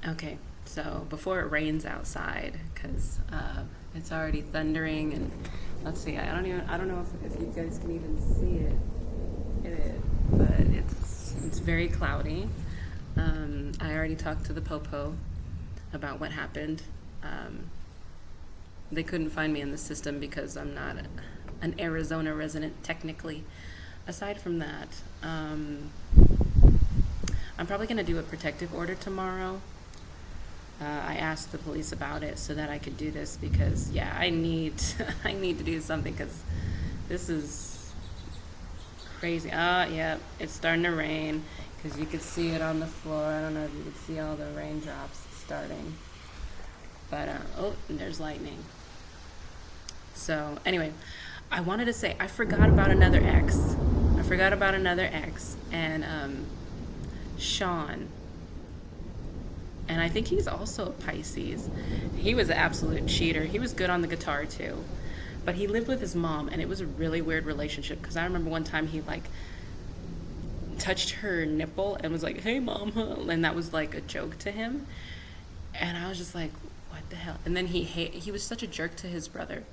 Okay, so before it rains outside, because it's already thundering, and let's see, I don't know if you guys can even see it, but it's very cloudy. I already talked to the popo about what happened. Um, they couldn't find me in the system because I'm not an Arizona resident technically. Aside from that, I'm probably going to do a protective order tomorrow. I asked the police about it so that I could do this because, yeah, I need I need to do something because this is crazy. Yeah, it's starting to rain because you could see it on the floor. I don't know if you could see all the raindrops starting, but oh, and there's lightning. So anyway, I wanted to say I forgot about another ex. I forgot about another ex, and Sean. And I think he's also a Pisces. He was an absolute cheater. He was good on the guitar too. But he lived with his mom, and it was a really weird relationship because I remember one time he like touched her nipple and was like, "Hey, mama," and that was like a joke to him. And I was just like, "What the hell?" And then he was such a jerk to his brother.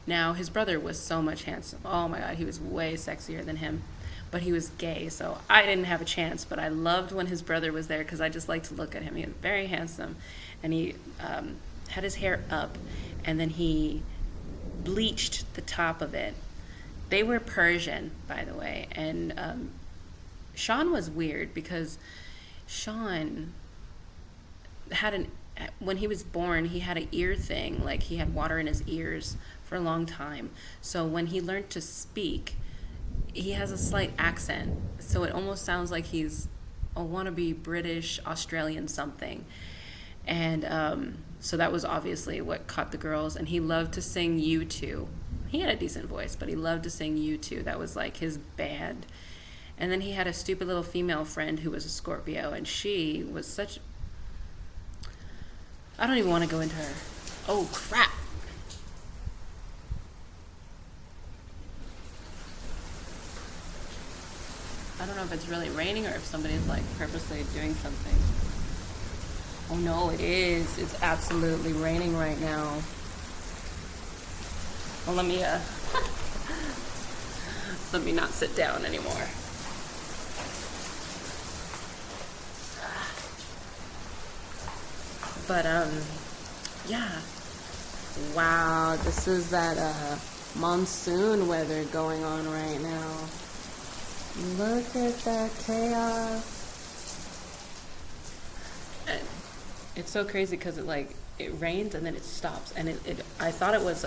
Now his brother was so much handsome. Oh my god, he was way sexier than him. But he was gay, so I didn't have a chance. But I loved when his brother was there because I just liked to look at him. He was very handsome, and he had his hair up, and then he bleached the top of it. They were Persian, by the way, and Sean was weird because Sean had an when he was born, he had an ear thing, like he had water in his ears for a long time. So when he learned to speak, he has a slight accent, so it almost sounds like he's a wannabe British, Australian something. And so that was obviously what caught the girls. And he loved to sing U2. He had a decent voice, but he loved to sing U2. That was like his band. And then he had a stupid little female friend who was a Scorpio, and she was such. I don't even want to go into her. Oh, crap. I don't know if it's really raining or if somebody's like purposely doing something. Oh no, it is. It's absolutely raining right now. Well, let me not sit down anymore. But yeah. Wow, this is that monsoon weather going on right now. Look at that chaos. And it's so crazy because it rains and then it stops, and it I thought it was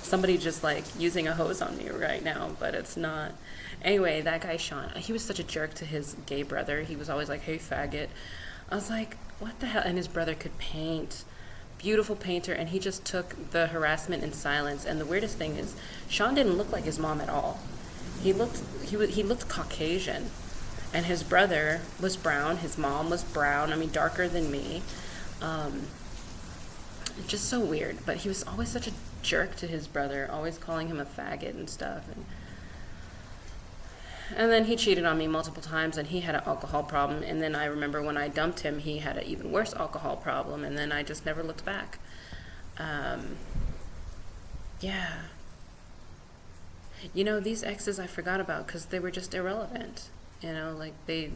somebody just like using a hose on me right now, but it's not. Anyway, that guy Sean, he was such a jerk to his gay brother. He was always like, "Hey, faggot." I was like, "What the hell?" And his brother could paint. Beautiful painter, and he just took the harassment in silence. And the weirdest thing is, Sean didn't look like his mom at all. He looked Caucasian, and his brother was brown. His mom was brown. I mean, darker than me. Just so weird. But he was always such a jerk to his brother, always calling him a faggot and stuff. And then he cheated on me multiple times, and he had an alcohol problem. And then I remember when I dumped him, he had an even worse alcohol problem. And then I just never looked back. Yeah. You know, these exes I forgot about because they were just irrelevant. You know, like they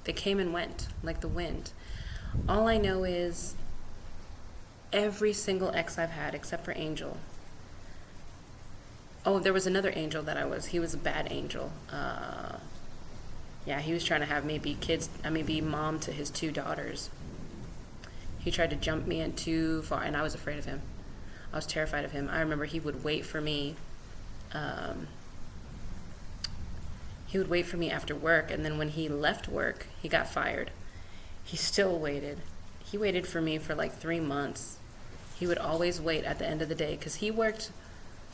came and went like the wind. All I know is every single ex I've had except for Angel. Oh, there was another Angel he was a bad angel. Yeah, he was trying to have me be mom to his two daughters. He tried to jump me in too far, and I was afraid of him. I was terrified of him. I remember he would wait for me. He would wait for me after work, and then when he left work, he got fired. He still waited. He waited for me for like 3 months. He would always wait at the end of the day because he worked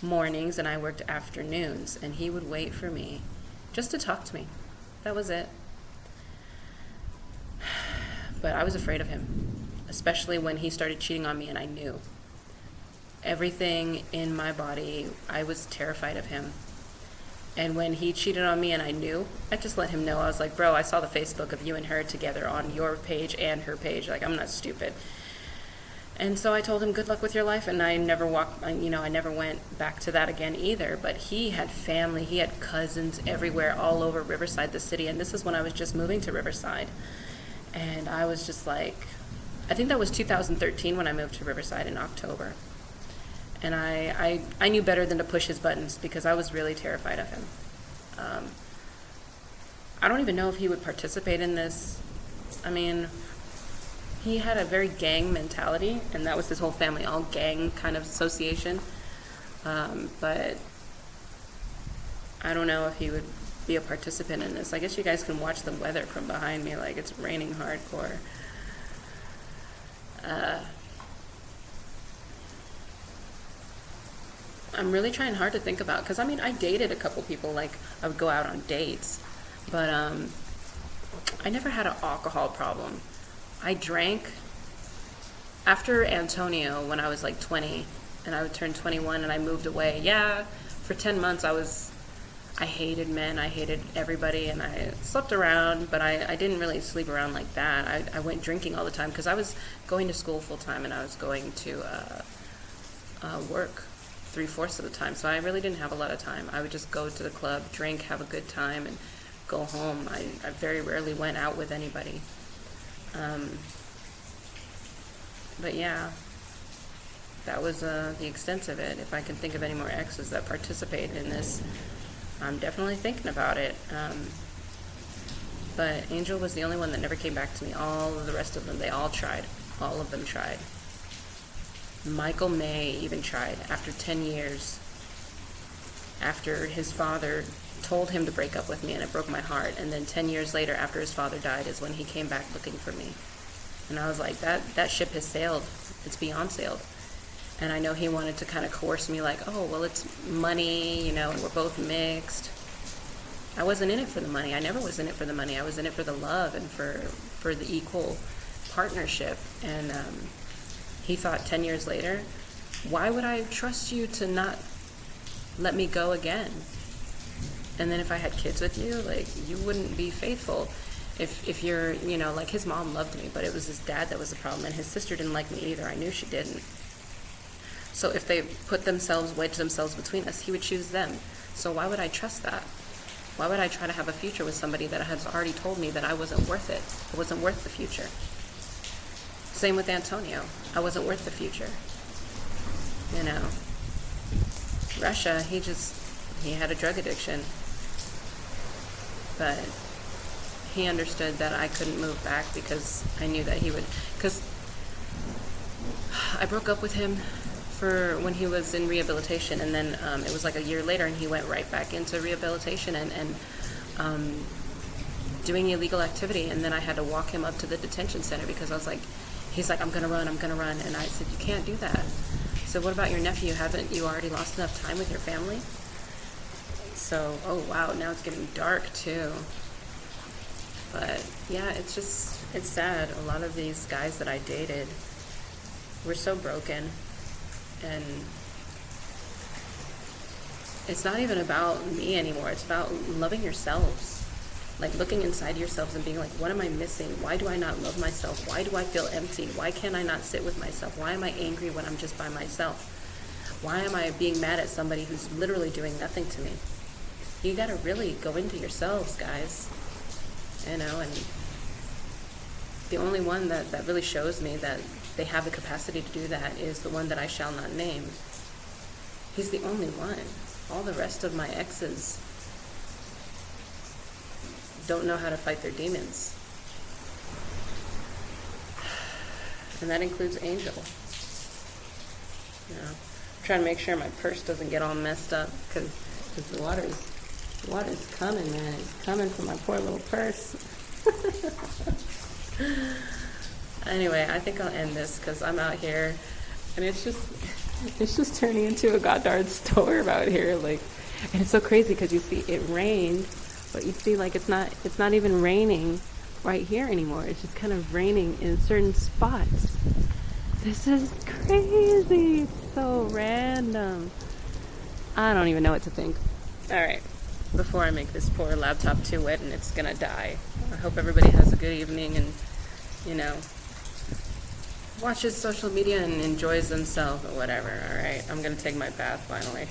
mornings and I worked afternoons, and he would wait for me just to talk to me. That was it. But I was afraid of him, especially when he started cheating on me, and I knew. Everything in my body, I was terrified of him. And when he cheated on me and I knew, I just let him know. I was like, bro, I saw the Facebook of you and her together on your page and her page. Like, I'm not stupid. And so I told him, good luck with your life. And I never I never went back to that again either. But he had family, he had cousins everywhere, all over Riverside, the city. And this is when I was just moving to Riverside. And I was just like, I think that was 2013 when I moved to Riverside in October. And I knew better than to push his buttons because I was really terrified of him. I don't even know if he would participate in this. I mean, he had a very gang mentality, and that was his whole family, all gang kind of association. But I don't know if he would be a participant in this. I guess you guys can watch the weather from behind me, like it's raining hardcore. I'm really trying hard to think about, because I mean, I dated a couple people, like I would go out on dates, but I never had an alcohol problem. I drank after Antonio when I was like 20, and I would turn 21 and I moved away. Yeah, for 10 months I hated men, I hated everybody, and I slept around, but I didn't really sleep around like that. I went drinking all the time because I was going to school full time and I was going to work 3/4 of the time, so I really didn't have a lot of time. I would just go to the club, drink, have a good time, and go home. I very rarely went out with anybody. But yeah, that was the extent of it. If I can think of any more exes that participated in this, I'm definitely thinking about it. But Angel was the only one that never came back to me. All of the rest of them, they all tried. All of them tried. Michael May even tried after 10 years. After his father told him to break up with me, and it broke my heart. And then 10 years later, after his father died, is when he came back looking for me. And I was like, that ship has sailed. It's beyond sailed. And I know he wanted to kind of coerce me like, oh, well, it's money, and we're both mixed. I wasn't in it for the money. I never was in it for the money. I was in it for the love and for the equal partnership. And he thought 10 years later, why would I trust you to not let me go again? And then if I had kids with you, like, you wouldn't be faithful. If you're, like, his mom loved me, but it was his dad that was the problem, and his sister didn't like me either. I knew she didn't. So if they wedge themselves between us, he would choose them. So why would I trust that? Why would I try to have a future with somebody that has already told me that I wasn't worth it? I wasn't worth the future. Same with Antonio. I wasn't worth the future. Russia, he had a drug addiction. But he understood that I couldn't move back because I knew that he would, because I broke up with him for when he was in rehabilitation, and then it was like a year later and he went right back into rehabilitation and doing illegal activity, and then I had to walk him up to the detention center because I was like, he's like, I'm gonna run, and I said, you can't do that. So what about your nephew? Haven't you already lost enough time with your family? So, oh wow, now it's getting dark too. But yeah, it's sad. A lot of these guys that I dated were so broken, and it's not even about me anymore. It's about loving yourselves. Like looking inside yourselves and being like, what am I missing? Why do I not love myself? Why do I feel empty? Why can't I not sit with myself? Why am I angry when I'm just by myself? Why am I being mad at somebody who's literally doing nothing to me? You gotta really go into yourselves, guys. And the only one that really shows me that they have the capacity to do that is the one that I shall not name. He's the only one. All the rest of my exes don't know how to fight their demons. And that includes Angel. I'm trying to make sure my purse doesn't get all messed up because the water's coming, man. It's coming from my poor little purse. Anyway, I think I'll end this because I'm out here and it's just turning into a goddamn storm out here. Like, and it's so crazy because you see it rained, but you see like it's not even raining right here anymore. It's just kind of raining in certain spots. This is crazy. It's so random. I don't even know what to think. All right. before I make this poor laptop too wet and it's gonna die. I hope everybody has a good evening and, you know, watches social media and enjoys themselves or whatever. All right, I'm gonna take my bath finally.